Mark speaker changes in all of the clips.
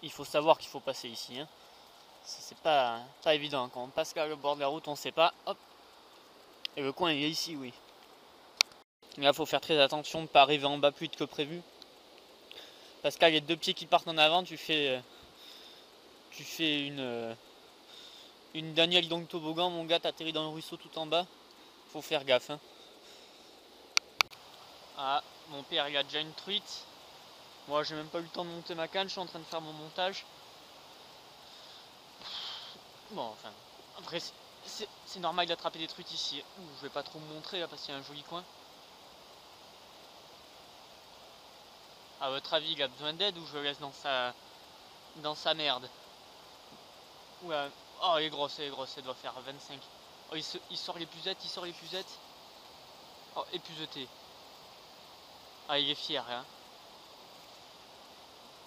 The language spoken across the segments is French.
Speaker 1: il faut savoir qu'il faut passer ici. Hein. C'est pas évident. Quand on passe là le bord de la route, on sait pas. Hop. Et le coin il est ici, oui. Là, il faut faire très attention de ne pas arriver en bas plus vite que prévu. Parce qu'il y a deux pieds qui partent en avant, tu fais une Daniel Dong toboggan, mon gars, t'atterris dans le ruisseau tout en bas. Faut faire gaffe. Hein. Ah, mon père il a déjà une truite. Moi j'ai même pas eu le temps de monter ma canne, je suis en train de faire mon montage. Bon, enfin, après c'est normal d'attraper des truites ici. Ouh, je vais pas trop me montrer là parce qu'il y a un joli coin. À votre avis, il a besoin d'aide ou je le laisse dans sa merde? Ouais. Oh, elle est grosse, elle doit faire 25. Oh, il sort l'épuisette, Oh, épuiseté. Ah, il est fier, hein.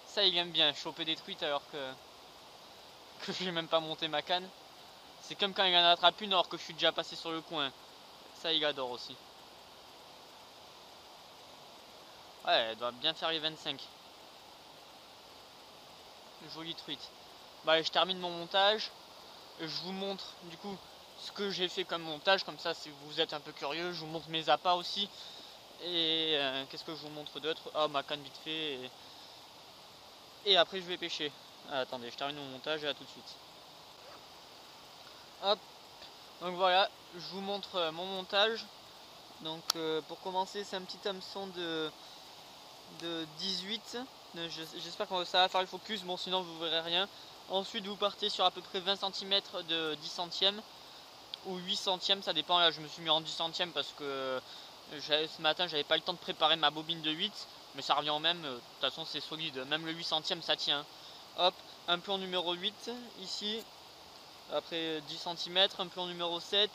Speaker 1: Ça, il aime bien, choper des truites alors que j'ai même pas monté ma canne. C'est comme quand il en attrape une alors que je suis déjà passé sur le coin. Ça, il adore aussi. Ouais, elle doit bien faire les 25. Jolie truite. Bah, je termine mon montage. Je vous montre du coup ce que j'ai fait comme montage. Comme ça, si vous êtes un peu curieux, je vous montre mes appâts aussi. Et qu'est-ce que je vous montre d'autre? Oh, ma canne vite fait. Et après, je vais pêcher. Ah, attendez, je termine mon montage et à tout de suite. Hop. Donc voilà, je vous montre mon montage. Donc pour commencer, c'est un petit hameçon de 18. J'espère que ça va faire le focus, bon sinon vous verrez rien. Ensuite vous partez sur à peu près 20 cm de 10 centièmes ou 8 centièmes, ça dépend. Là je me suis mis en 10 centièmes parce que ce matin j'avais pas le temps de préparer ma bobine de 8, mais ça revient au même, de toute façon c'est solide, même le 8 centièmes ça tient. Hop, un plomb numéro 8 ici, après 10 cm, un plomb numéro 7,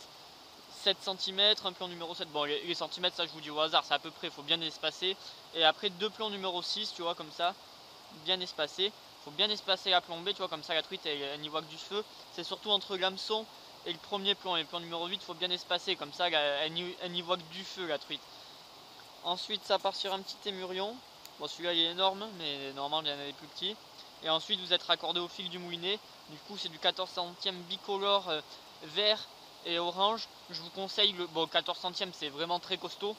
Speaker 1: 7 cm, un plomb numéro 7, bon les centimètres ça je vous dis au hasard, c'est à peu près, il faut bien espacer. Et après deux plombs numéro 6, tu vois, comme ça, bien espacé. Faut bien espacer la plombée, tu vois, comme ça la truite elle n'y voit que du feu. C'est surtout entre l'hameçon et le premier plomb. Et le plomb numéro 8, faut bien espacer, comme ça elle n'y voit que du feu la truite. Ensuite ça part sur un petit émurion. Bon celui-là il est énorme, mais normalement il y en a des plus petits. Et ensuite vous êtes raccordé au fil du moulinet. Du coup c'est du 14 centièmes bicolore vert et orange. Je vous conseille, bon 14 centièmes c'est vraiment très costaud.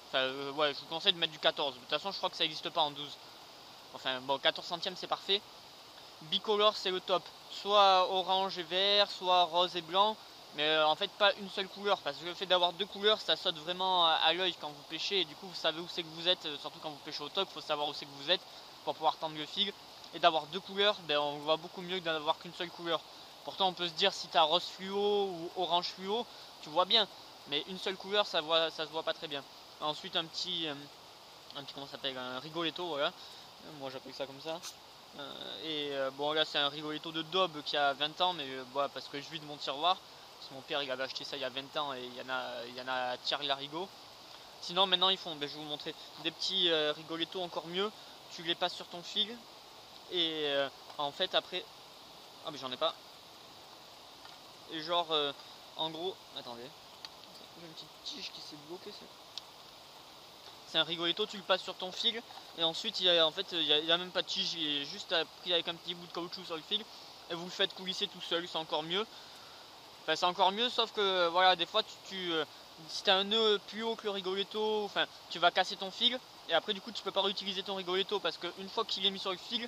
Speaker 1: Enfin ouais, je vous conseille de mettre du 14. De toute façon je crois que ça n'existe pas en 12. Enfin bon, 14 centièmes c'est parfait. Bicolore c'est le top. Soit orange et vert, soit rose et blanc. Mais en fait pas une seule couleur. Parce que le fait d'avoir deux couleurs ça saute vraiment à l'œil quand vous pêchez. Et du coup vous savez où c'est que vous êtes. Surtout quand vous pêchez au top, il faut savoir où c'est que vous êtes pour pouvoir tendre le fil. Et d'avoir deux couleurs, ben, on voit beaucoup mieux que d'en avoir qu'une seule couleur. Pourtant on peut se dire si tu as rose fluo ou orange fluo, tu vois bien. Mais une seule couleur ça se voit pas très bien. Ensuite un petit comment ça s'appelle, un rigoletto, voilà. Moi j'appelle ça comme ça. Bon là c'est un rigoletto de daube qui a 20 ans, mais voilà, parce que je vide mon tiroir. Parce que mon père il avait acheté ça il y a 20 ans et il y en a à Thierry Larigot. Sinon maintenant ils font, ben, je vais vous montrer, des petits rigolettos encore mieux. Tu les passes sur ton fil et en fait après... Ah mais j'en ai pas. Et genre en gros... Attendez. J'ai une petite tige qui s'est bloquée. C'est un rigoletto, tu le passes sur ton fil et ensuite il y a même pas de tige, il est juste pris avec un petit bout de caoutchouc sur le fil et vous le faites coulisser tout seul, c'est encore mieux. Enfin c'est encore mieux sauf que voilà des fois si tu as un nœud plus haut que le rigoletto, enfin tu vas casser ton fil et après du coup tu peux pas réutiliser ton rigoletto parce qu'une fois qu'il est mis sur le fil,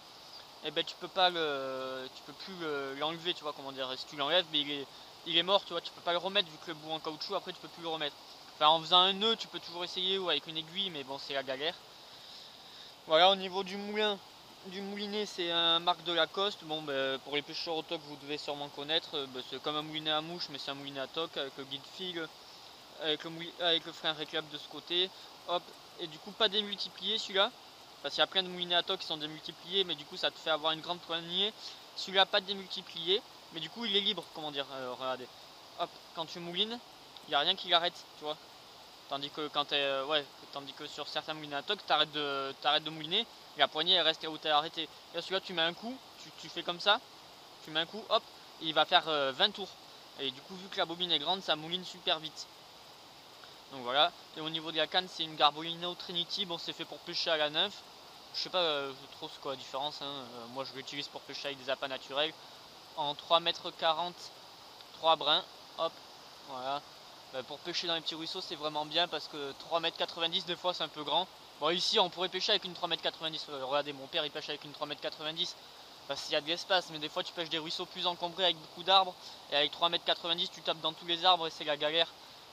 Speaker 1: et ben tu peux plus l'enlever, tu vois comment dire. Si tu l'enlèves, mais il est mort, tu vois, tu peux pas le remettre vu que le bout en caoutchouc après tu peux plus le remettre. Enfin en faisant un nœud tu peux toujours essayer ou avec une aiguille, mais bon c'est la galère. Voilà, au niveau du moulin, du moulinet, c'est un marque de Lacoste. Bon ben, pour les pêcheurs au toc vous devez sûrement connaître, ben, c'est comme un moulinet à mouche mais c'est un moulinet à toc avec le guide fil, avec le frein réclame de ce côté. Hop, et du coup pas démultiplié celui-là. Parce qu'il y a plein de moulinets à toc qui sont démultipliés, mais du coup ça te fait avoir une grande poignée. Celui-là pas démultiplié, mais du coup il est libre, comment dire, regardez. Hop, quand tu moulines, il n'y a rien qui l'arrête, tu vois. Tandis que tandis que sur certains moulinets à toc, t'arrêtes de mouliner, et la poignée elle reste là où t'es arrêté. Et là celui-là tu mets un coup, tu fais comme ça, tu mets un coup, hop, et il va faire 20 tours. Et du coup vu que la bobine est grande, ça mouline super vite. Donc voilà, et au niveau de la canne c'est une Garbolino Trinity, bon c'est fait pour pêcher à la nymphe. je sais pas trop c'est quoi la différence, hein. Moi je l'utilise pour pêcher avec des appâts naturels en 3,40 m, 3 brins, hop, voilà. Pour pêcher dans les petits ruisseaux c'est vraiment bien parce que 3,90 m des fois c'est un peu grand. Bon ici on pourrait pêcher avec une 3,90 m, regardez mon père il pêche avec une 3,90 m parce qu'il y a de l'espace, mais des fois tu pêches des ruisseaux plus encombrés avec beaucoup d'arbres et avec 3,90 m tu tapes dans tous les arbres et c'est la galère.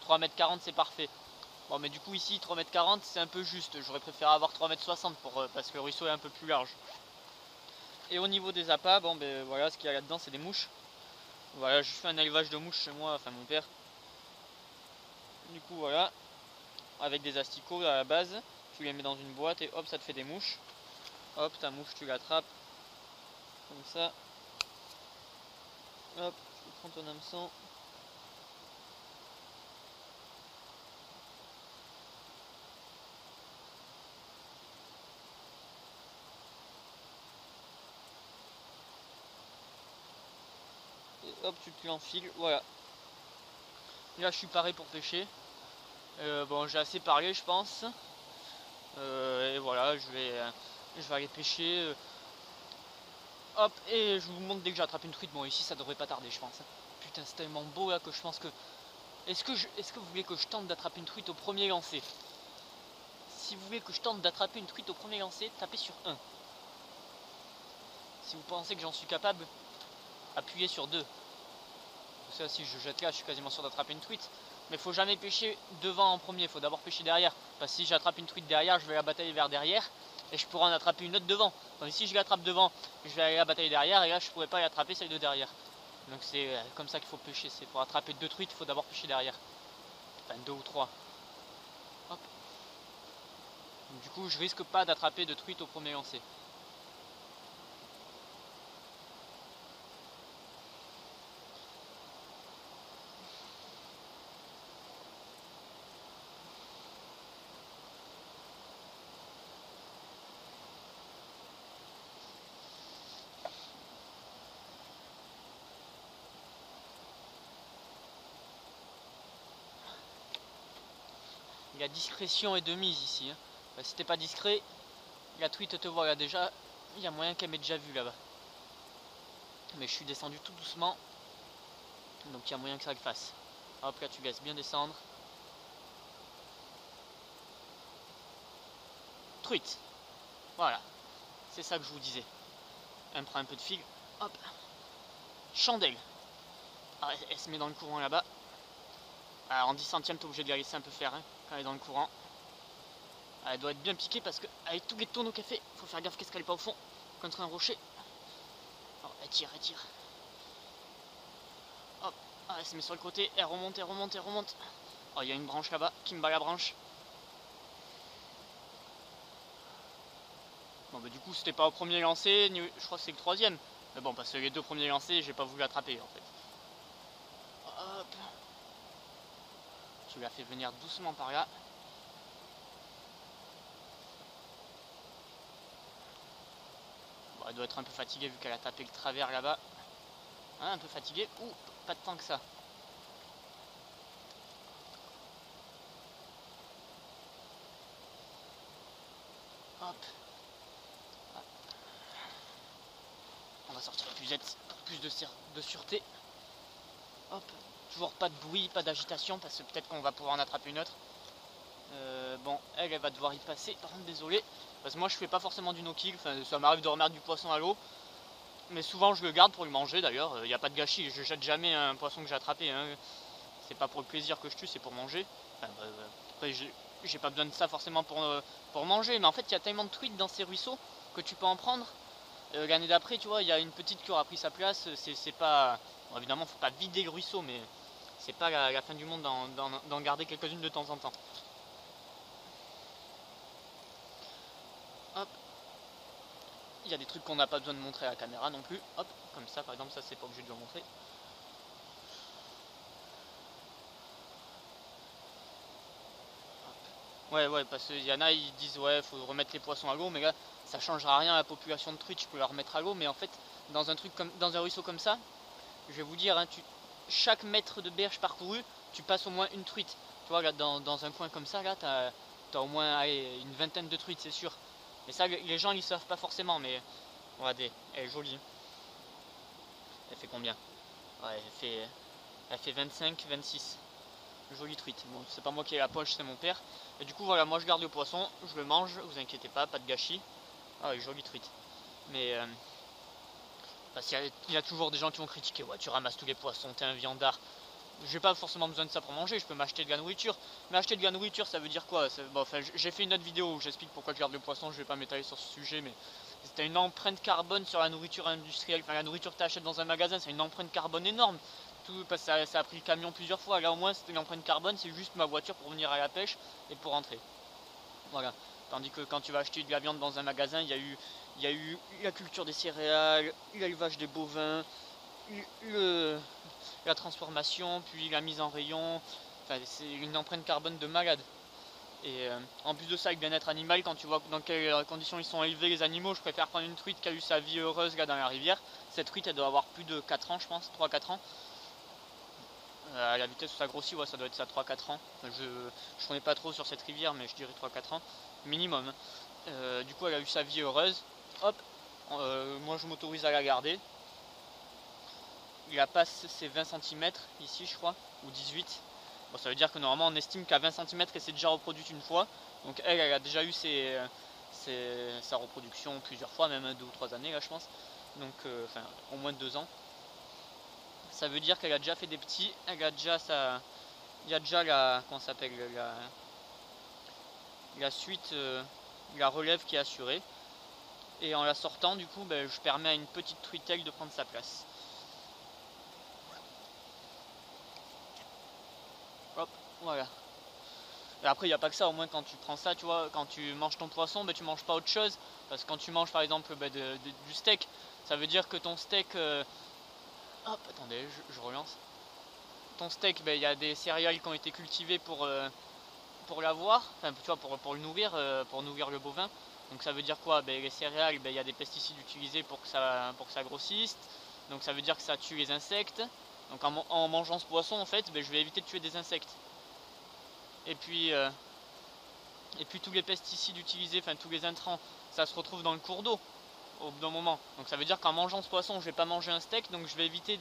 Speaker 1: 3,40 m c'est parfait. Bon mais du coup ici 3,40 m c'est un peu juste, j'aurais préféré avoir 3,60 m parce que le ruisseau est un peu plus large. Et au niveau des appâts, bon ben voilà, ce qu'il y a là-dedans c'est des mouches. Voilà, je fais un élevage de mouches chez moi, enfin mon père. Du coup voilà, avec des asticots à la base, tu les mets dans une boîte et hop ça te fait des mouches. Hop ta mouche tu l'attrapes, comme ça. Hop, tu prends ton hameçon. Et hop tu te l'enfiles, voilà. Là je suis paré pour pêcher. Bon j'ai assez parlé je pense. Et voilà je vais aller pêcher. Hop et je vous montre dès que j'ai attrapé une truite. Bon ici ça devrait pas tarder je pense. Putain c'est tellement beau là que je pense que... Est-ce que vous voulez que je tente d'attraper une truite au premier lancer? Si vous voulez que je tente d'attraper une truite au premier lancer, tapez sur 1. Si vous pensez que j'en suis capable, appuyez sur 2. Parce que là, si je jette là, je suis quasiment sûr d'attraper une truite. Mais il faut jamais pêcher devant en premier, il faut d'abord pêcher derrière. Parce que si j'attrape une truite derrière, je vais la batailler vers derrière. Et je pourrais en attraper une autre devant. Donc si je l'attrape devant, je vais aller la batailler derrière. Et là, je pourrais pas l'attraper celle de derrière. Donc c'est comme ça qu'il faut pêcher. C'est pour attraper 2 truites, il faut d'abord pêcher derrière. Enfin 2 ou 3. Hop. Donc, du coup, je risque pas d'attraper de truite au premier lancer. La discrétion est de mise ici. Hein. Si t'es pas discret, la truite te voit là déjà. Il y a moyen qu'elle m'ait déjà vu là-bas. Mais je suis descendu tout doucement. Donc il y a moyen que ça le fasse. Hop là tu laisses bien descendre. Truite. Voilà. C'est ça que je vous disais. Elle me prend un peu de fil. Hop. Chandelle. Ah, elle se met dans le courant là-bas. Alors en 10 centièmes t'es obligé de la laisser un peu faire hein, quand elle est dans le courant. Elle doit être bien piquée parce que avec tous les tonneaux qu'elle fait, faut faire gaffe qu'elle n'est pas au fond contre un rocher. Oh, elle tire, elle tire. Hop, ah, elle se met sur le côté, elle remonte, elle remonte, elle remonte. Oh, il y a une branche là-bas qui me bat la branche. Bon bah du coup c'était pas au premier lancer, je crois que c'est le troisième. Mais bon parce que les 2 premiers lancers j'ai pas voulu l'attraper en fait. Hop. Tu l'as fait venir doucement par là. Bon, elle doit être un peu fatiguée vu qu'elle a tapé le travers là-bas. Hein, un peu fatiguée. Ouh, pas de temps que ça. Hop. On va sortir la puisette pour plus de sûreté. Hop. Toujours pas de bruit, pas d'agitation parce que peut-être qu'on va pouvoir en attraper une autre. Bon, elle va devoir y passer. Par contre, désolé. Parce que moi je fais pas forcément du no-kill. Enfin, ça m'arrive de remettre du poisson à l'eau. Mais souvent je le garde pour le manger d'ailleurs. Il n'y a pas de gâchis. Je jette jamais un poisson que j'ai attrapé. Hein. C'est pas pour le plaisir que je tue, c'est pour manger. Enfin, après, j'ai pas besoin de ça forcément pour manger. Mais en fait, il y a tellement de truites dans ces ruisseaux que tu peux en prendre. L'année d'après, tu vois, il y a une petite qui aura pris sa place. C'est pas. Bon, évidemment, faut pas vider le ruisseau, mais c'est pas la fin du monde d'en garder quelques-unes de temps en temps. Hop. Il y a des trucs qu'on n'a pas besoin de montrer à la caméra non plus. Hop, comme ça, par exemple, ça c'est pas obligé de le montrer. Ouais, parce qu'il y en a, ils disent ouais, faut remettre les poissons à l'eau, mais là, ça changera rien à la population de truites, je peux la remettre à l'eau, mais en fait, dans un ruisseau comme ça, je vais vous dire, hein, chaque mètre de berge parcouru, tu passes au moins une truite. Tu vois, là, dans un coin comme ça, là, t'as au moins allez, une vingtaine de truites, c'est sûr. Et ça, les gens ils savent pas forcément, mais regardez, elle est jolie. Elle fait combien? Ouais, elle fait 25, 26. Jolie truite. Bon, c'est pas moi qui ai la poche, c'est mon père. Et du coup, voilà, moi je garde le poisson, je le mange, vous inquiétez pas, pas de gâchis. Ah oui, jolie truite. Mais parce qu'il y a toujours des gens qui vont critiquer, ouais, tu ramasses tous les poissons, t'es un viandard. J'ai pas forcément besoin de ça pour manger, je peux m'acheter de la nourriture. Mais acheter de la nourriture, ça veut dire quoi? Bon, enfin, j'ai fait une autre vidéo où j'explique pourquoi je garde le poisson, je vais pas m'étaler sur ce sujet, mais c'était une empreinte carbone sur la nourriture industrielle. Enfin, la nourriture que tu achètes dans un magasin, c'est une empreinte carbone énorme. Tout, parce que ça a pris le camion plusieurs fois. Là, au moins, c'était une empreinte carbone, c'est juste ma voiture pour venir à la pêche et pour rentrer. Voilà. Tandis que quand tu vas acheter de la viande dans un magasin, il y a eu la culture des céréales, l'élevage des bovins, la transformation, puis la mise en rayon. Enfin, c'est une empreinte carbone de malade. Et en plus de ça, avec bien-être animal, quand tu vois dans quelles conditions ils sont élevés les animaux, je préfère prendre une truite qui a eu sa vie heureuse là dans la rivière. Cette truite, elle doit avoir plus de 4 ans, je pense, 3-4 ans. À la vitesse où ça grossit, ouais, ça doit être ça, 3-4 ans. Je connais pas trop sur cette rivière, mais je dirais 3-4 ans, minimum. Du coup, elle a eu sa vie heureuse. Hop, moi je m'autorise à la garder. La passe, c'est 20 cm ici, je crois, ou 18. Bon, ça veut dire que normalement on estime qu'à 20 cm elle s'est déjà reproduite une fois. Donc elle a déjà eu sa reproduction plusieurs fois, même 2 ou 3 années là je pense. Donc enfin au moins 2 ans. Ça veut dire qu'elle a déjà fait des petits, elle a déjà sa. Il y a déjà la. Comment ça s'appelle la suite, la relève qui est assurée. Et en la sortant du coup ben, je permets à une petite truitelle de prendre sa place. Hop, voilà. Et après, il n'y a pas que ça, au moins quand tu prends ça, tu vois, quand tu manges ton poisson, ben, tu manges pas autre chose. Parce que quand tu manges par exemple ben, du steak, ça veut dire que ton steak. Hop, attendez, je relance. Ton steak, ben, il y a des céréales qui ont été cultivées pour l'avoir, enfin tu vois, pour le nourrir, pour nourrir le bovin. Donc ça veut dire quoi? Ben, les céréales, ben, il y a des pesticides utilisés pour que ça grossisse. Donc ça veut dire que ça tue les insectes. Donc en mangeant ce poisson, en fait, ben, je vais éviter de tuer des insectes. Et puis. Et puis tous les pesticides utilisés, enfin tous les intrants, ça se retrouve dans le cours d'eau au bout d'un moment. Donc ça veut dire qu'en mangeant ce poisson, je vais pas manger un steak, donc je vais éviter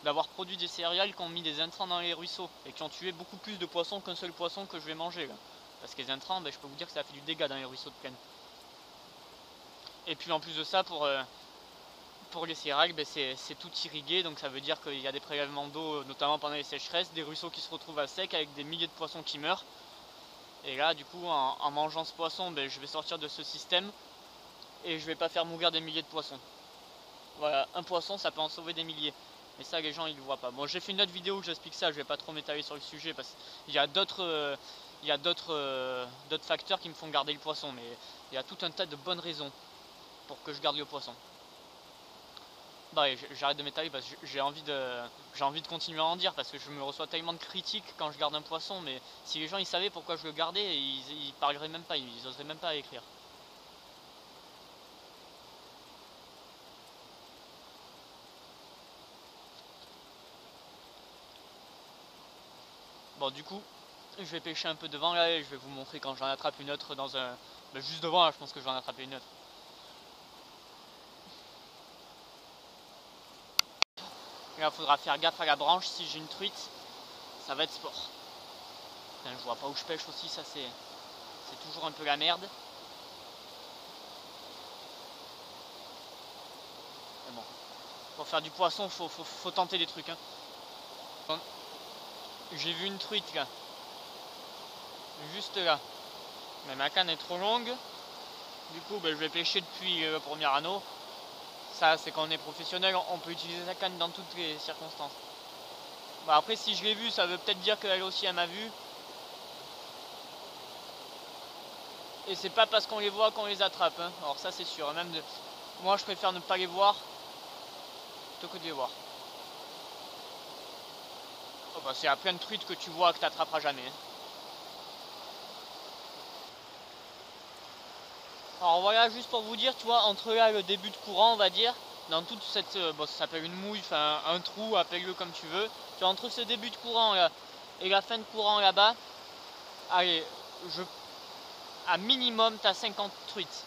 Speaker 1: d'avoir produit des céréales qui ont mis des intrants dans les ruisseaux et qui ont tué beaucoup plus de poissons qu'un seul poisson que je vais manger là. Parce que les intrants, ben, je peux vous dire que ça a fait du dégât dans les ruisseaux de plaine. Et puis en plus de ça, pour les céréales, ben, c'est tout irrigué, donc ça veut dire qu'il y a des prélèvements d'eau, notamment pendant les sécheresses, des ruisseaux qui se retrouvent à sec avec des milliers de poissons qui meurent. Et là, du coup, en mangeant ce poisson, ben, je vais sortir de ce système et je vais pas faire mourir des milliers de poissons. Voilà, un poisson, ça peut en sauver des milliers. Mais ça, les gens, ils le voient pas. Bon, j'ai fait une autre vidéo où j'explique ça, je vais pas trop m'étaler sur le sujet parce qu'il y a d'autres d'autres facteurs qui me font garder le poisson. Mais il y a tout un tas de bonnes raisons pour que je garde le poisson. Bah, j'arrête de m'étaler parce que j'ai envie de continuer à en dire parce que je me reçois tellement de critiques quand je garde un poisson, mais si les gens ils savaient pourquoi je le gardais, ils parleraient même pas, ils oseraient même pas écrire. Bon, du coup, je vais pêcher un peu devant là et je vais vous montrer quand j'en attrape une autre dans un. Bah, juste devant là, je pense que je vais en attraper une autre. Là, il faudra faire gaffe à la branche si j'ai une truite, ça va être sport. Putain, je vois pas où je pêche aussi, ça c'est toujours un peu la merde. Mais bon, pour faire du poisson, faut tenter des trucs. Hein. Bon, j'ai vu une truite là, juste là. Mais ma canne est trop longue. Du coup, ben, je vais pêcher depuis le premier anneau. Ça, c'est quand on est professionnel, on peut utiliser sa canne dans toutes les circonstances. Bah, après, si je l'ai vue, ça veut peut-être dire qu'elle aussi elle m'a vu. Et c'est pas parce qu'on les voit qu'on les attrape. Hein. Alors ça, c'est sûr. Même moi, je préfère ne pas les voir plutôt que de les voir. Oh, bah, c'est à plein de truites que tu vois que tu n'attraperas jamais. Hein. Alors voilà, juste pour vous dire, tu vois, entre là le début de courant, on va dire, dans toute cette, bon, ça s'appelle une mouille, enfin un trou, appelle-le comme tu veux. Tu vois, entre ce début de courant là et la fin de courant là-bas, allez, à minimum t'as 50 truites.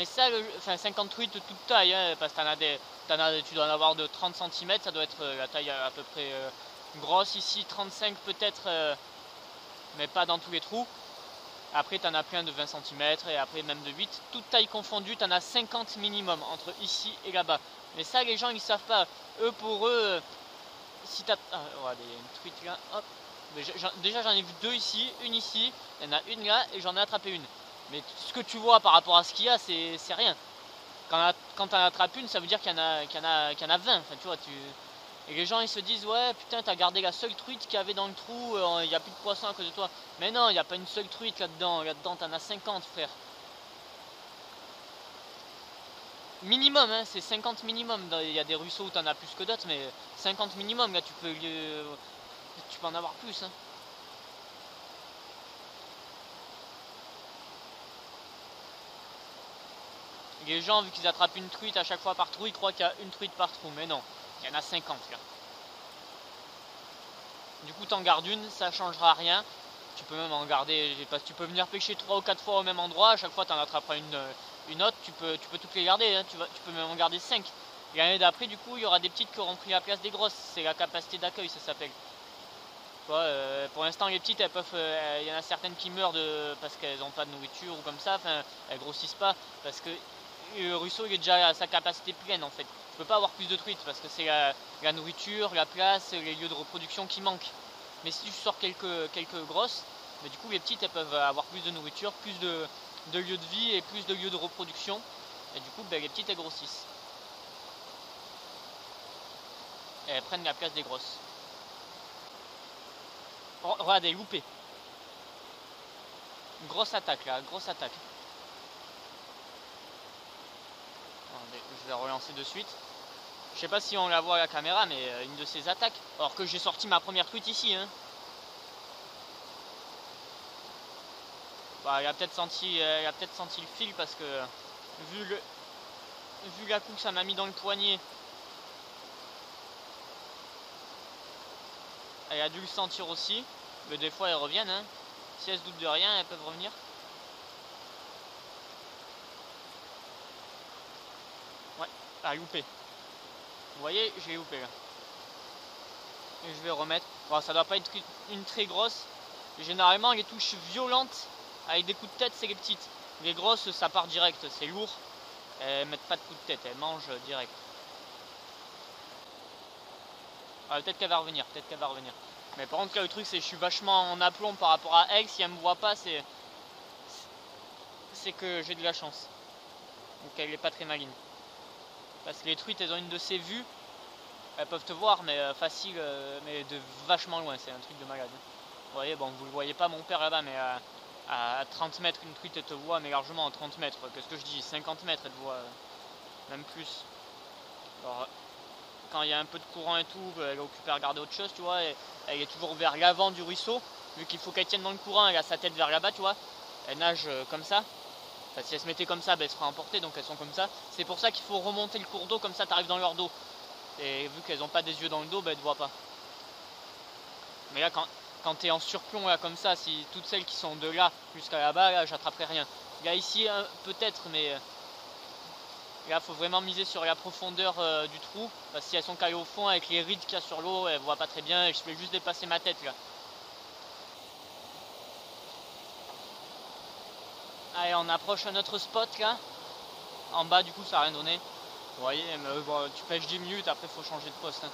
Speaker 1: Mais ça, enfin 50 truites toute taille, hein, parce que tu dois en avoir de 30 cm, ça doit être la taille à peu près grosse ici, 35 peut-être, mais pas dans tous les trous. Après tu en as plein de 20 cm et après même de 8, toute taille confondue, tu en as 50 minimum entre ici et là-bas. Mais ça les gens ils savent pas, eux pour eux, si t'as... Ah, regardez, il y a une truite là, hop. Mais déjà j'en ai vu deux ici, une ici, il y en a une là et j'en ai attrapé une. Mais ce que tu vois par rapport à ce qu'il y a, c'est rien. Quand t'en attrapes une, ça veut dire qu'il y en a 20. Enfin, tu vois, et les gens ils se disent ouais putain t'as gardé la seule truite qu'il y avait dans le trou, il n'y a plus de poissons à cause de toi. Mais non, il n'y a pas une seule truite là-dedans, t'en as 50 frère. Minimum, hein, c'est 50 minimum. Il y a des ruisseaux où t'en as plus que d'autres, mais 50 minimum, là tu peux en avoir plus. Hein. Les gens, vu qu'ils attrapent une truite à chaque fois par trou, ils croient qu'il y a une truite par trou, mais non, il y en a 50 là. Du coup t'en gardes une, ça changera rien. Tu peux même en garder, parce que tu peux venir pêcher 3 ou 4 fois au même endroit, à chaque fois tu en attraperas une autre, tu peux toutes les garder, hein. Tu peux même en garder 5. L'année d'après du coup il y aura des petites qui auront pris la place des grosses, c'est la capacité d'accueil ça s'appelle. Pour l'instant les petites elles peuvent, il y en a certaines qui meurent parce qu'elles n'ont pas de nourriture ou comme ça, enfin elles grossissent pas parce que le ruisseau il est déjà à sa capacité pleine en fait. Tu peux pas avoir plus de truites parce que c'est la nourriture, la place, les lieux de reproduction qui manquent. Mais si tu sors quelques grosses, mais du coup les petites elles peuvent avoir plus de nourriture, plus de lieux de vie et plus de lieux de reproduction. Et du coup les petites elles grossissent. Et elles prennent la place des grosses. Oh, regardez, loupé. Grosse attaque là, grosse attaque. Attendez, je vais relancer de suite. Je sais pas si on la voit à la caméra, mais une de ces attaques. Alors que j'ai sorti ma première truite ici. Hein. Bah, il a peut-être senti le fil parce que vu la coupe que ça m'a mis dans le poignet, elle a dû le sentir aussi. Mais des fois elles reviennent. Hein. Si elles se doutent de rien, elles peuvent revenir. Ouais, ah loupé. Vous voyez, j'ai loupé là. Et je vais remettre. Bon, ça doit pas être une très grosse. Généralement les touches violentes avec des coups de tête c'est les petites. Les grosses ça part direct, c'est lourd. Elles mettent pas de coups de tête, elles mangent direct. Ah, peut-être qu'elle va revenir, peut-être qu'elle va revenir. Mais par contre là le truc c'est que je suis vachement en aplomb par rapport à elle. Si elle me voit pas c'est que j'ai de la chance. Donc elle est pas très maligne. Parce que les truites elles ont une de ces vues. Elles peuvent te voir mais facile, mais de vachement loin, c'est un truc de malade. Vous voyez, bon vous le voyez pas mon père là-bas mais à 30 mètres une truite elle te voit, mais largement à 30 mètres. Qu'est-ce que je dis, 50 mètres elle te voit, même plus. Alors quand il y a un peu de courant et tout, elle est occupée à regarder autre chose, tu vois, et elle est toujours vers l'avant du ruisseau, vu qu'il faut qu'elle tienne dans le courant, elle a sa tête vers là-bas, tu vois, elle nage comme ça. Enfin, si elle se mettait comme ça, ben, elle se ferait emporter, donc elles sont comme ça. C'est pour ça qu'il faut remonter le cours d'eau, comme ça tu arrives dans leur dos. Et vu qu'elles n'ont pas des yeux dans le dos, ben, elles ne te voient pas. Mais là, quand tu es en surplomb, là, comme ça, si toutes celles qui sont de là jusqu'à là-bas, là, j'attraperai rien. Là, ici, peut-être, mais là, faut vraiment miser sur la profondeur du trou. Parce que si elles sont calées au fond, avec les rides qu'il y a sur l'eau, elles ne voient pas très bien. Et je fais juste dépasser ma tête, là. Allez, on approche un autre spot, là. En bas, du coup, ça n'a rien donné. Vous voyez, mais, bon, tu pêches 10 minutes, après, il faut changer de poste. Hein.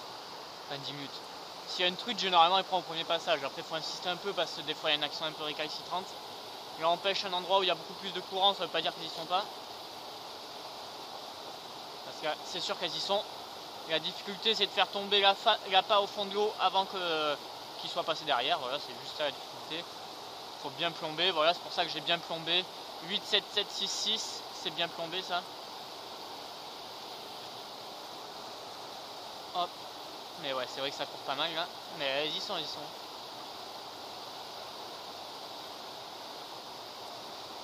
Speaker 1: Enfin, 10 minutes. S'il y a une truite, généralement, elle prend au premier passage. Après, il faut insister un peu parce que des fois, il y en a qui sont un peu récalcitrantes. Là, on pêche un endroit où il y a beaucoup plus de courant, ça veut pas dire qu'ils y sont pas. Parce que c'est sûr qu'elles y sont. Et la difficulté, c'est de faire tomber l'appât au fond de l'eau avant qu'il soit passé derrière. Voilà, c'est juste ça la difficulté. Il faut bien plomber. Voilà, c'est pour ça que j'ai bien plombé. 8, 7, 7, 6, 6, c'est bien plombé ça. Hop. Mais ouais, c'est vrai que ça court pas mal là. Mais elles y sont, elles y sont.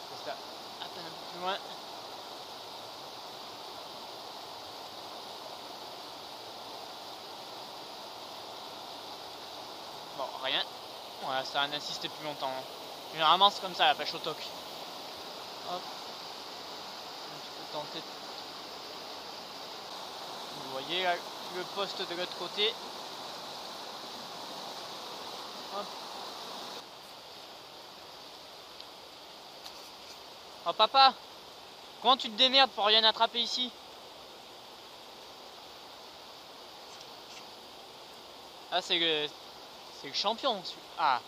Speaker 1: Parce que là, à peine un peu plus loin. Bon, rien. Voilà, ça a insisté plus longtemps. Généralement, c'est comme ça la pêche au toc. Hop. Un petit peu tenter. Vous voyez là, le poste de l'autre côté. Hop. Oh papa, comment tu te démerdes pour rien attraper ici? Ah c'est le champion. Ah,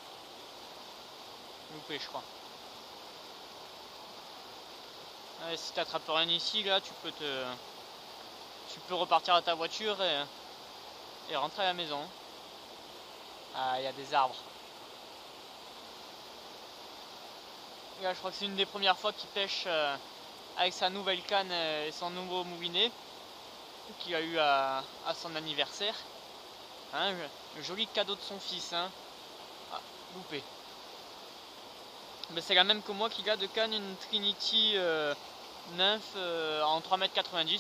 Speaker 1: loupé je crois. Ouais, si t'attrapes rien ici là, tu peux repartir à ta voiture et rentrer à la maison. Ah, il y a des arbres. Là, je crois que c'est une des premières fois qu'il pêche avec sa nouvelle canne et son nouveau moulinet qu'il a eu à son anniversaire. Hein, le joli cadeau de son fils. Hein. Ah, loupé. Mais c'est la même que moi qui a de canne, une Trinity nymphe en 3,90 m.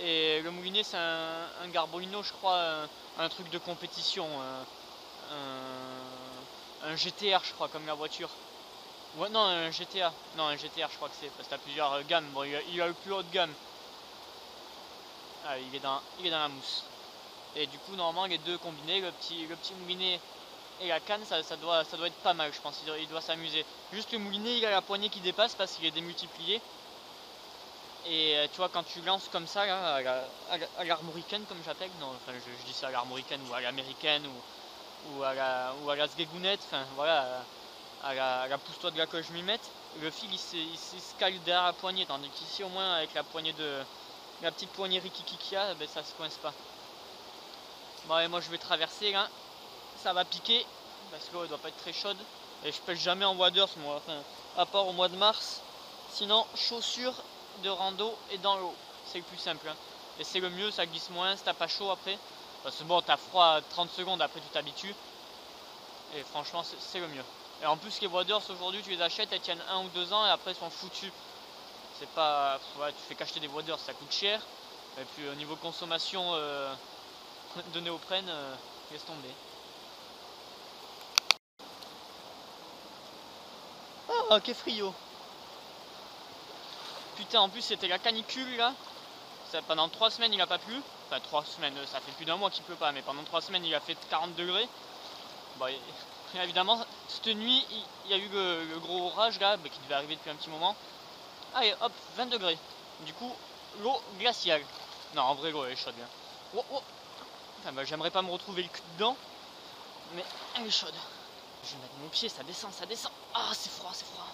Speaker 1: Et le moulinet, c'est un Garbolino, je crois, un truc de compétition. Un GTR, je crois, comme la voiture. Ouais, non, un GTA. Non, un GTR, je crois que c'est, parce que t'as plusieurs gammes. Bon, il a le plus haut de gamme. Ah, il est dans la mousse. Et du coup, normalement, les deux combinés, le petit moulinet et la canne, ça doit être pas mal, je pense. Il doit s'amuser. Juste le moulinet, il a la poignée qui dépasse parce qu'il est démultiplié. Et tu vois, quand tu lances comme ça, là, à l'armoricaine, comme j'appelle, non, enfin, je dis ça à l'armoricaine ou à l'américaine ou à la sgegounette, enfin voilà. À la pousse-toi de là que je m'y mette, le fil il se cale derrière la poignée, tandis qu'ici au moins avec la petite poignée Rikikikia, ben, ça se coince pas. Bon et moi je vais traverser là, ça va piquer, parce que l'eau doit pas être très chaude, et je pêche jamais en waders moi, enfin, à part au mois de mars, sinon chaussures de rando et dans l'eau, c'est le plus simple. Hein. Et c'est le mieux, ça glisse moins, si t'as pas chaud après, parce que bon t'as froid 30 secondes, après tu t'habitues, et franchement c'est le mieux. Et en plus les waders aujourd'hui tu les achètes, elles tiennent 1 ou 2 ans et après elles sont foutues. C'est pas. Ouais, tu fais qu'acheter des waders, ça coûte cher. Et puis au niveau consommation de néoprène, laisse tomber. Ah, que frio. Putain, en plus c'était la canicule là. Pendant 3 semaines il a pas plu. Enfin 3 semaines, ça fait plus d'un mois qu'il pleut pas, mais pendant 3 semaines il a fait 40 degrés. Bon, et évidemment, cette nuit il y a eu le gros orage là, qui devait arriver depuis un petit moment. Allez hop, 20 degrés. Du coup, l'eau glaciale. Non, en vrai l'eau elle est chaude. Hein. Oh, oh. Enfin, bah, j'aimerais pas me retrouver le cul dedans, mais elle est chaude. Je vais mettre mon pied, ça descend, ça descend. Ah, c'est froid, c'est froid.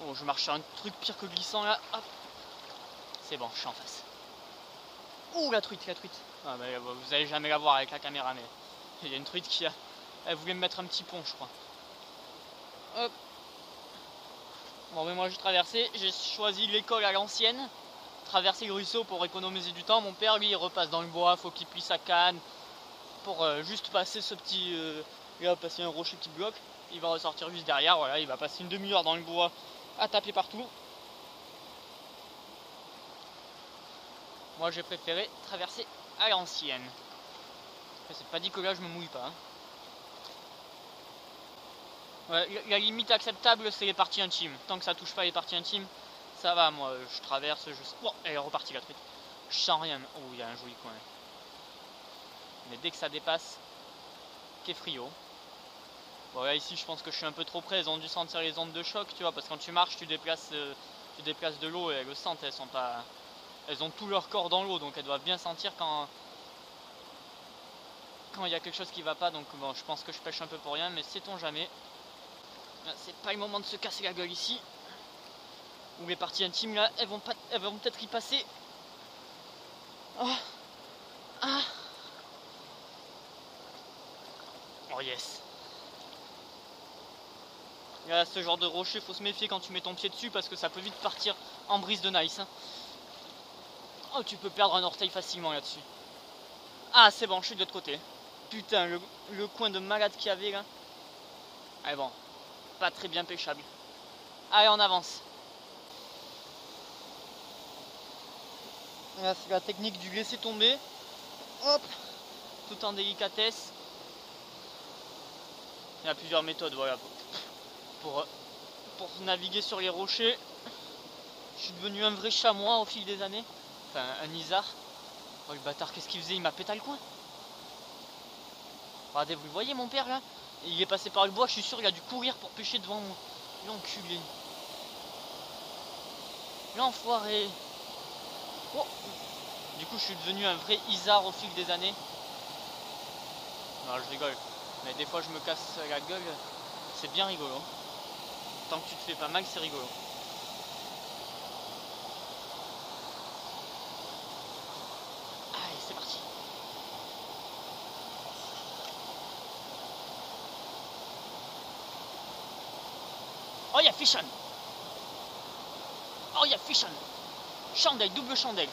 Speaker 1: Oh, je marche sur un truc pire que glissant là. Hop. C'est bon, je suis en face. Ouh, la truite, la truite. Ah, bah, vous allez jamais la voir avec la caméra, mais il y a une truite qui a. Elle voulait me mettre un petit pont, je crois. Hop. Bon, mais moi j'ai traversé, j'ai choisi l'école à l'ancienne. Traverser le ruisseau pour économiser du temps. Mon père, lui, il repasse dans le bois, faut qu'il plie sa canne pour juste passer ce petit. Là, passer un rocher qui bloque. Il va ressortir juste derrière, voilà, il va passer une demi-heure dans le bois à taper partout. Moi, j'ai préféré traverser à l'ancienne. C'est pas dit que là, je me mouille pas. Hein. Ouais, la limite acceptable, c'est les parties intimes. Tant que ça touche pas les parties intimes, ça va. Moi, je traverse, Bon, elle est repartie la truite. Je sens rien. Oh, il y a un joli coin. Mais dès que ça dépasse, qu'est frio. Bon, là, ici, je pense que je suis un peu trop près. Elles ont dû sentir les ondes de choc, tu vois, parce que quand tu marches, tu déplaces de l'eau et elles le sentent. Elles ont tout leur corps dans l'eau, donc elles doivent bien sentir quand il y a quelque chose qui va pas. Donc bon, je pense que je pêche un peu pour rien, mais sait-on jamais. C'est pas le moment de se casser la gueule ici. Ou les parties intimes là, elles vont peut-être y passer. Oh. Ah. Oh yes. Là, ce genre de rocher, faut se méfier quand tu mets ton pied dessus parce que ça peut vite partir en brise de nice. Hein. Oh, tu peux perdre un orteil facilement là-dessus. Ah, c'est bon, je suis de l'autre côté. Putain, le coin de malade qu'il y avait là. Allez, bon, pas très bien pêchable. Allez, on avance. Là, c'est la technique du laisser tomber. Hop, tout en délicatesse. Il y a plusieurs méthodes, voilà, pour pour naviguer sur les rochers. Je suis devenu un vrai chamois au fil des années. Enfin, un isard. Oh le bâtard, qu'est-ce qu'il faisait? Il m'a pété le coin. Regardez, vous le voyez mon père là? Il est passé par le bois, je suis sûr il a dû courir pour pêcher devant moi. L'enculé. L'enfoiré. Oh. Du coup je suis devenu un vrai isard au fil des années. Non, je rigole. Mais des fois je me casse la gueule. C'est bien rigolo. Tant que tu te fais pas mal, c'est rigolo. Allez, c'est parti. Oh, il y a fish on. Oh, il y a fish on. Chandelle, double chandelle.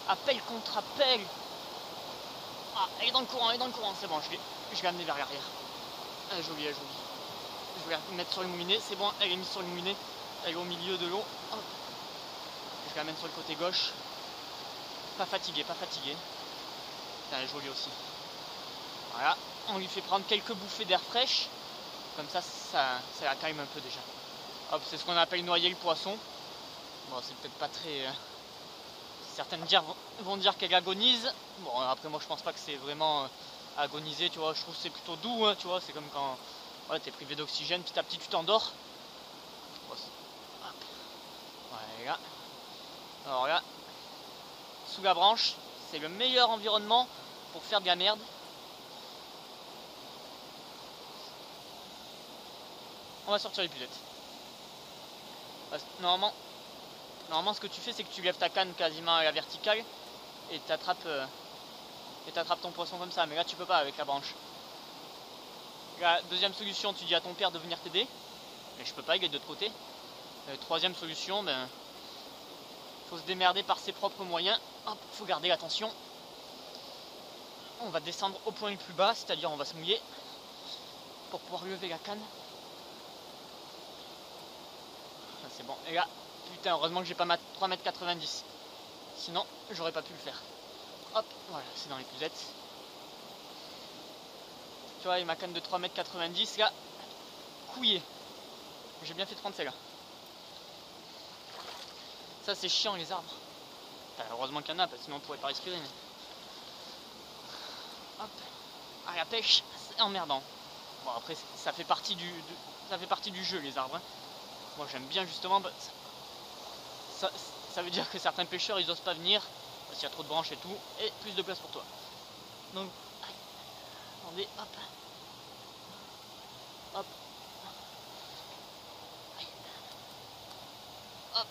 Speaker 1: Appel contre appel. Ah, elle est dans le courant, c'est bon, je l'ai amenée vers l'arrière. Elle est jolie, elle est jolie. Je vais la mettre sur le moulinet, c'est bon, elle est mise sur le moulinet. Elle est au milieu de l'eau. Je l'amène sur le côté gauche. Pas fatigué, pas fatigué. Elle est jolie aussi. Voilà, on lui fait prendre quelques bouffées d'air fraîche. Comme ça, ça la calme un peu déjà. Hop, c'est ce qu'on appelle noyer le poisson. Bon, c'est peut-être pas très... Certaines vont dire qu'elle agonise. Bon, après moi je pense pas que c'est vraiment agoniser, tu vois. Je trouve que c'est plutôt doux, hein, tu vois. C'est comme quand ouais, tu es privé d'oxygène, petit à petit tu t'endors. Bon, voilà. Alors là, sous la branche, c'est le meilleur environnement pour faire de la merde. On va sortir les puzettes. Normalement ce que tu fais, c'est que tu lèves ta canne quasiment à la verticale et t'attrapes ton poisson comme ça. Mais là tu peux pas avec la branche. La deuxième solution, tu dis à ton père de venir t'aider. Mais je peux pas, il est de l'autre côté. Troisième solution, ben faut se démerder par ses propres moyens. Hop, faut garder l'attention. On va descendre au point le plus bas, c'est-à-dire on va se mouiller pour pouvoir lever la canne. C'est bon. Et là, putain, heureusement que j'ai pas ma 3,90 m. Sinon, j'aurais pas pu le faire. Hop, voilà, c'est dans les puzettes. Tu vois, avec ma canne de 3,90 m, là, couillé. J'ai bien fait de prendre celle-là. Ça, c'est chiant, les arbres. Enfin, heureusement qu'il y en a, parce que sinon on pourrait pas respirer. Mais... Hop. Ah, la pêche, c'est emmerdant. Bon, après, ça fait partie du jeu, les arbres. Hein. Moi, j'aime bien, justement. Bah, ça veut dire que certains pêcheurs, ils osent pas venir, parce qu'il y a trop de branches et tout, et plus de place pour toi. Donc, attendez, hop. Hop. Hop.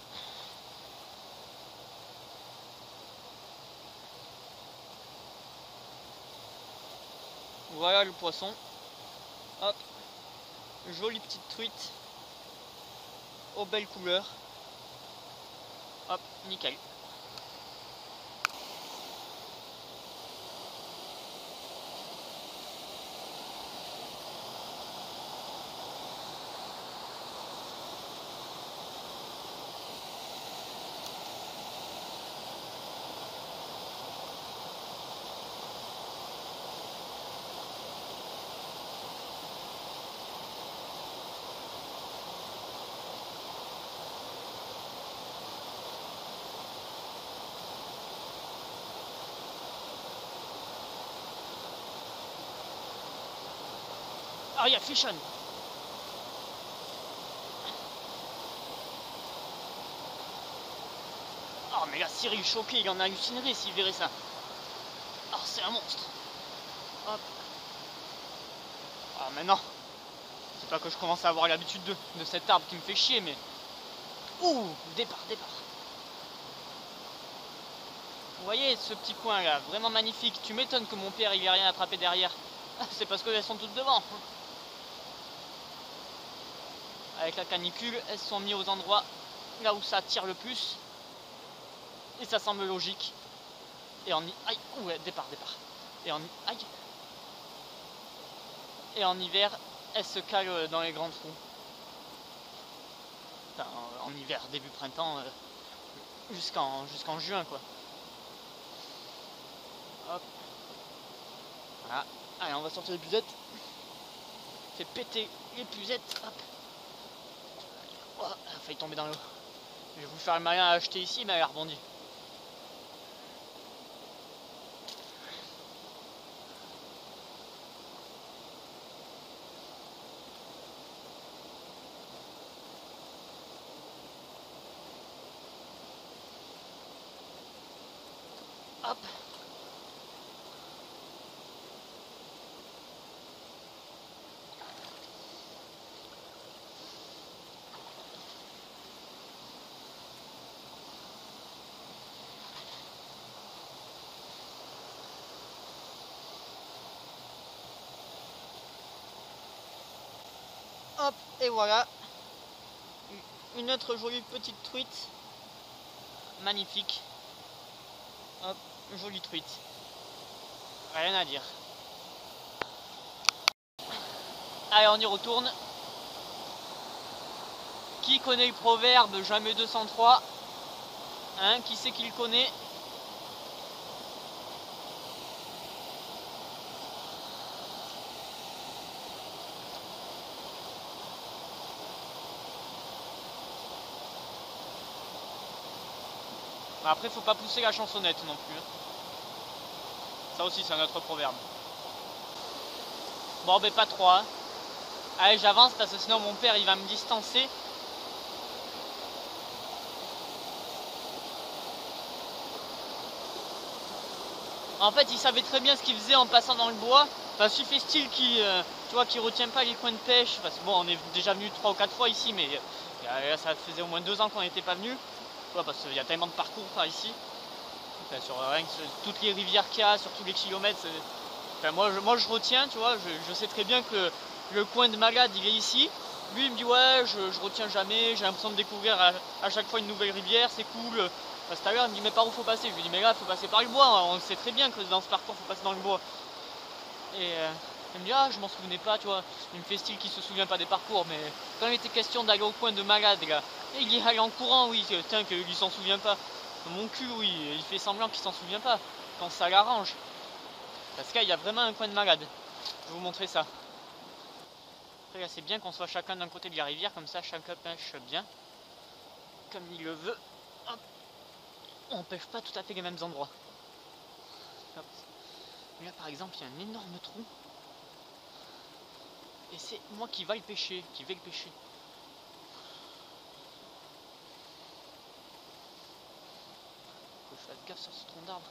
Speaker 1: Voilà le poisson. Hop. Jolie petite truite. Aux belles couleurs. Hop, nickel. Ah, il y a fish on. Oh, mais là, Cyril choqué, il en hallucinerait s'il verrait ça. Oh, c'est un monstre. Hop. Ah, mais non. C'est pas que je commence à avoir l'habitude de cet arbre qui me fait chier, mais... Ouh, départ. Vous voyez ce petit coin là, vraiment magnifique. Tu m'étonnes que mon père il ait rien attrapé derrière. C'est parce qu'elles sont toutes devant. Avec la canicule, elles sont mises aux endroits là où ça attire le plus. Et ça semble logique. Et en... Aïe, ouais, départ. Et en... Aïe. Et en hiver, elles se calent dans les grands trous. Enfin, en hiver, début printemps, jusqu'en juin quoi. Hop. Voilà. Allez, on va sortir les puzettes. Fait péter les puzettes. Hop. Oh, elle a failli tomber dans l'eau. J'ai voulu faire le malin à acheter ici, mais elle a rebondi. Hop. Hop, et voilà. Une autre jolie petite truite. Magnifique. Hop, jolie truite. Rien à dire. Allez, on y retourne. Qui connaît le proverbe jamais 203? Hein, qui c'est qui le connaît? Après, faut pas pousser la chansonnette non plus. Ça aussi, c'est un autre proverbe. Bon, ben pas trop. Hein. Allez, j'avance parce que sinon mon père il va me distancer. En fait, il savait très bien ce qu'il faisait en passant dans le bois. Enfin, suffit-il qu'il retient pas les coins de pêche. Parce que bon, on est déjà venu 3 ou 4 fois ici, mais ça faisait au moins 2 ans qu'on n'était pas venu. Ouais, parce qu'il y a tellement de parcours par ici. Enfin, sur toutes les rivières qu'il y a, sur tous les kilomètres. Enfin, moi je retiens, tu vois, je sais très bien que le coin de Malade il est ici. Lui il me dit ouais, je retiens jamais, j'ai l'impression de découvrir à chaque fois une nouvelle rivière, c'est cool. Parce que tout à l'heure il me dit mais par où faut passer? Je lui dis mais là il faut passer par le bois, on sait très bien que dans ce parcours il faut passer dans le bois. Et il me dit ah je m'en souvenais pas, tu vois, il me fait style qu'il se souvient pas des parcours, mais quand il était question d'aller au coin de Malade, là, et il y allait en courant, oui, tiens qu'il s'en souvient pas. Mon cul, oui, il fait semblant qu'il s'en souvient pas, quand ça l'arrange. Parce qu'il y a vraiment un coin de Malade. Je vais vous montrer ça. Après là c'est bien qu'on soit chacun d'un côté de la rivière, comme ça chacun pêche bien. Comme il le veut. Hop. On pêche pas tout à fait les mêmes endroits. Hop. Là par exemple il y a un énorme trou. Et c'est moi qui vais le pêcher. Faut que je fasse gaffe sur ce tronc d'arbre.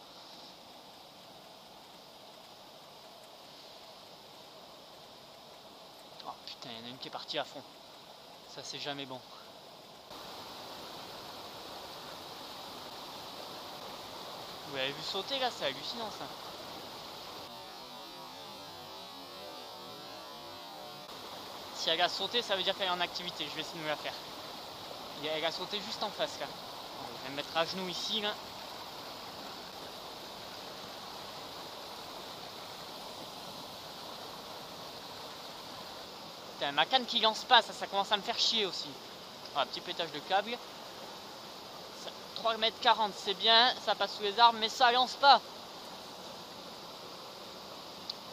Speaker 1: Oh putain, il y en a une qui est partie à fond. Ça c'est jamais bon. Vous l'avez vu sauter là, c'est hallucinant ça. Si elle a sauté, ça veut dire qu'elle est en activité. Je vais essayer de nous la faire. Elle a sauté juste en face là. Je vais me mettre à genoux ici là. Putain, ma canne qui lance pas, ça commence à me faire chier aussi. Voilà, petit pétage de câble. 3,40 m c'est bien, ça passe sous les arbres, mais ça lance pas.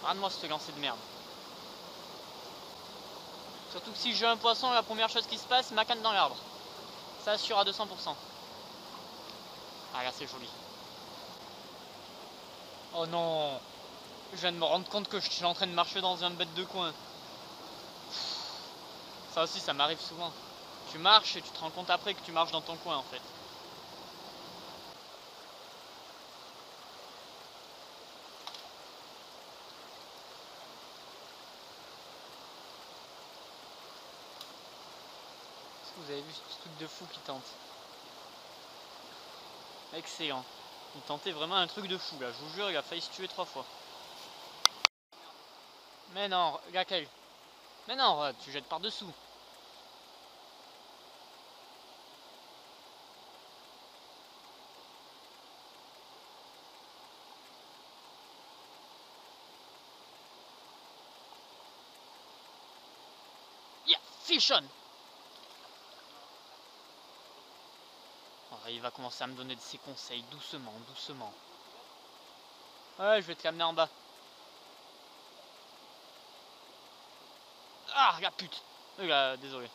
Speaker 1: Regarde-moi ce lancer de merde. Surtout que si j'ai un poisson, la première chose qui se passe, c'est ma canne dans l'arbre. Ça assure à 200%. Ah là c'est joli. Oh non. Je viens de me rendre compte que je suis en train de marcher dans un bête de coin. Ça aussi ça m'arrive souvent. Tu marches et tu te rends compte après que tu marches dans ton coin en fait. Est-ce que vous avez vu ce truc de fou qui tente? Excellent. Il tentait vraiment un truc de fou là, je vous jure, il a failli se tuer 3 fois. Mais non, laquelle? Mais non, tu jettes par dessous. Yeah, fish on! Oh, il va commencer à me donner de ses conseils, doucement, doucement. Ouais, je vais te l'amener en bas. Ah, la pute! Désolé.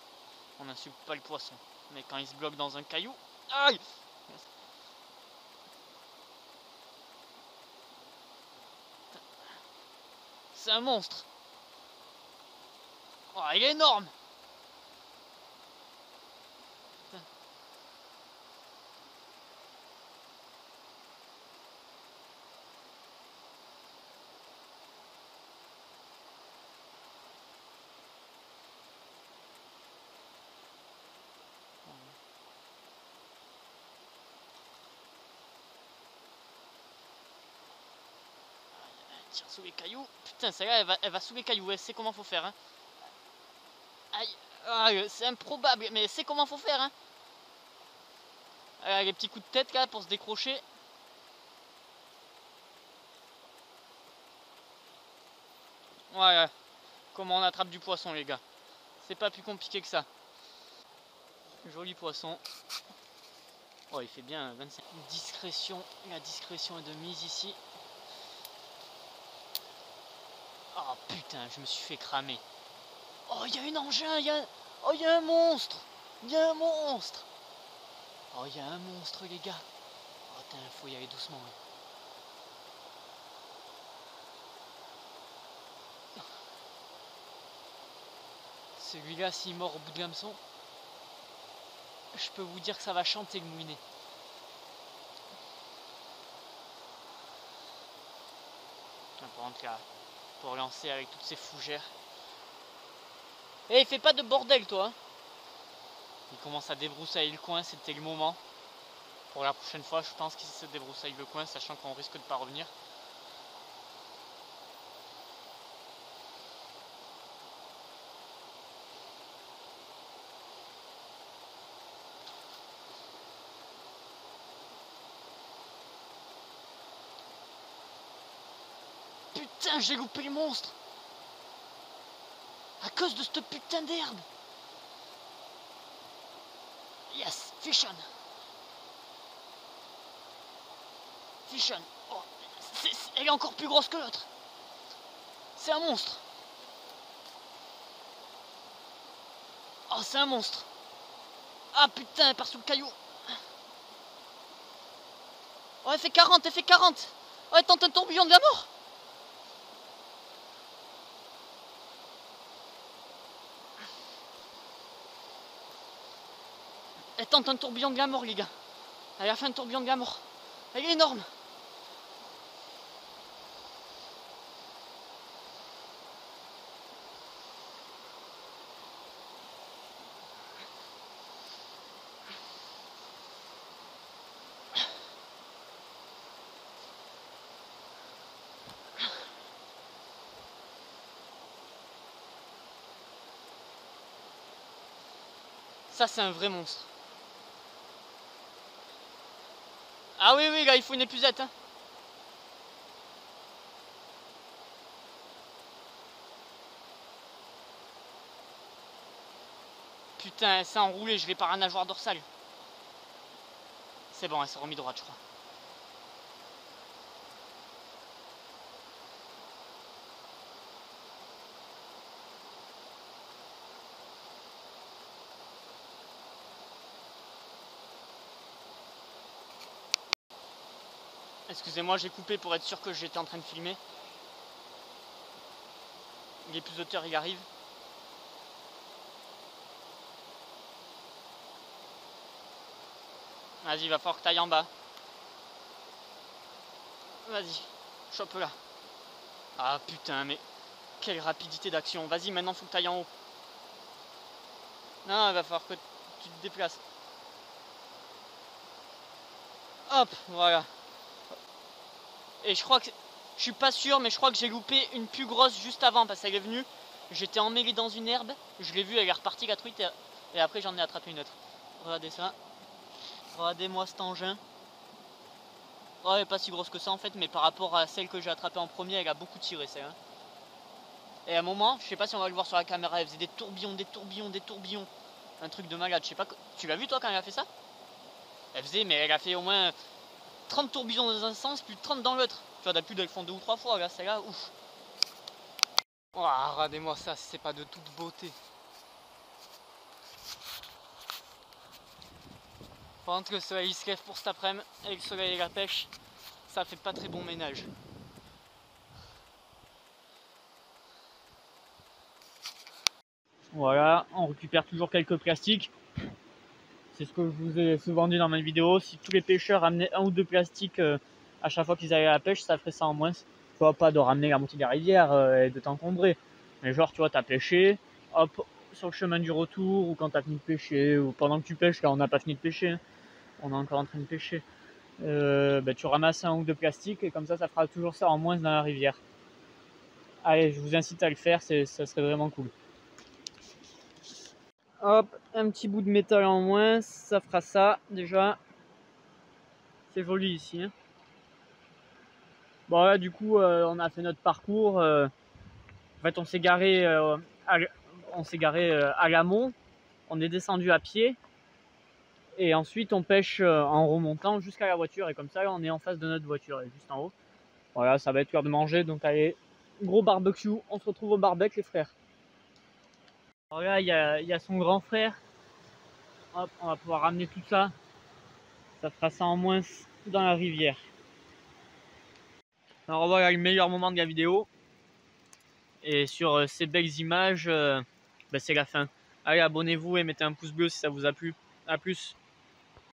Speaker 1: qu'on n'insulte pas le poisson. Mais quand il se bloque dans un caillou, aïe! C'est un monstre. Oh, il est énorme. Tire sous les cailloux. Putain, celle-là, elle va sous les cailloux. Elle sait comment faut faire. Hein. Aïe, aïe, c'est improbable, mais elle sait comment faut faire. Hein. Elle a les petits coups de tête là pour se décrocher. Voilà. Comment on attrape du poisson, les gars. C'est pas plus compliqué que ça. Joli poisson. Oh, il fait bien 25. Discrétion. La discrétion est de mise ici. Oh putain, je me suis fait cramer. Oh, il y a un engin, Oh, il y a un monstre. Il y a un monstre. Oh, il y a un monstre, les gars. Oh, putain, faut y aller doucement. Hein. Celui-là, s'il mord au bout de l'hameçon, je peux vous dire que ça va chanter le moulinet. Par contre, là, pour lancer avec toutes ces fougères. Eh, fais pas de bordel, toi. Hein. Il commence à débroussailler le coin, c'était le moment. Pour la prochaine fois, je pense qu'il se débroussaille le coin, sachant qu'on risque de pas revenir. Putain, j'ai loupé le monstre. À cause de cette putain d'herbe. Yes, fish on. Fish on. Oh, elle est encore plus grosse que l'autre. C'est un monstre. Oh, c'est un monstre. Ah putain, elle part sous le caillou. Oh, elle fait 40, elle fait 40. Oh, elle tente un tourbillon de la mort. Elle tente un tourbillon de la mort, les gars. Elle a fait un tourbillon de la mort. Elle est énorme. Ça, c'est un vrai monstre. Ah oui, oui, là, il faut une épuisette. Hein. Putain, elle s'est enroulée, je l'ai par un nageoire dorsale. C'est bon, elle s'est remise droite, je crois. Excusez-moi, j'ai coupé pour être sûr que j'étais en train de filmer. L'épuisoteur, il arrive. Vas-y, il va falloir que t'ailles en bas. Vas-y, chope là. Ah putain, mais quelle rapidité d'action. Vas-y, maintenant faut que t'ailles en haut. Non, il va falloir que tu te déplaces. Hop, voilà. Et je crois que... Je suis pas sûr, mais je crois que j'ai loupé une plus grosse juste avant parce qu'elle est venue. J'étais emmêlé dans une herbe. Je l'ai vue, elle est repartie la truite. Et après, j'en ai attrapé une autre. Regardez ça. Regardez-moi cet engin. Oh, elle est pas si grosse que ça en fait, mais par rapport à celle que j'ai attrapée en premier, elle a beaucoup tiré celle. Hein. Et à un moment, je sais pas si on va le voir sur la caméra, elle faisait des tourbillons, des tourbillons, des tourbillons. Un truc de malade, je sais pas. Tu l'as vu toi quand elle a fait ça? Elle faisait, mais elle a fait au moins 30 tourbillons dans un sens, plus 30 dans l'autre. Tu vois, d'habitude elles font 2 ou 3 fois, là, celle-là, ouf. Oh, regardez-moi ça, c'est pas de toute beauté. Par contre, le soleil se lève pour cet après-midi, avec le soleil et la pêche, ça fait pas très bon ménage. Voilà, on récupère toujours quelques plastiques. C'est ce que je vous ai souvent dit dans mes vidéos. Si tous les pêcheurs ramenaient 1 ou 2 plastiques à chaque fois qu'ils allaient à la pêche, ça ferait ça en moins. Tu vois, pas de ramener la moitié de la rivière et de t'encombrer. Mais genre, tu vois, t'as pêché, hop, sur le chemin du retour, ou quand t'as fini de pêcher, ou pendant que tu pêches, là on n'a pas fini de pêcher, hein, on est encore en train de pêcher. Tu ramasses 1 ou 2 plastiques et comme ça fera toujours ça en moins dans la rivière. Allez, je vous incite à le faire, ça serait vraiment cool. Hop, un petit bout de métal en moins, ça fera ça déjà. C'est joli ici. Hein. Bon là du coup on a fait notre parcours. En fait on s'est garé, à l'amont, on est descendu à pied et ensuite on pêche en remontant jusqu'à la voiture et comme ça on est en face de notre voiture et juste en haut. Voilà, ça va être l'heure de manger donc allez, gros barbecue, on se retrouve au barbecue les frères. Alors là il y a son grand frère. Hop, on va pouvoir ramener tout ça. Ça fera ça en moins dans la rivière. Alors voilà le meilleur moment de la vidéo. Et sur ces belles images, c'est la fin. Allez, abonnez-vous et mettez un pouce bleu si ça vous a plu. A plus.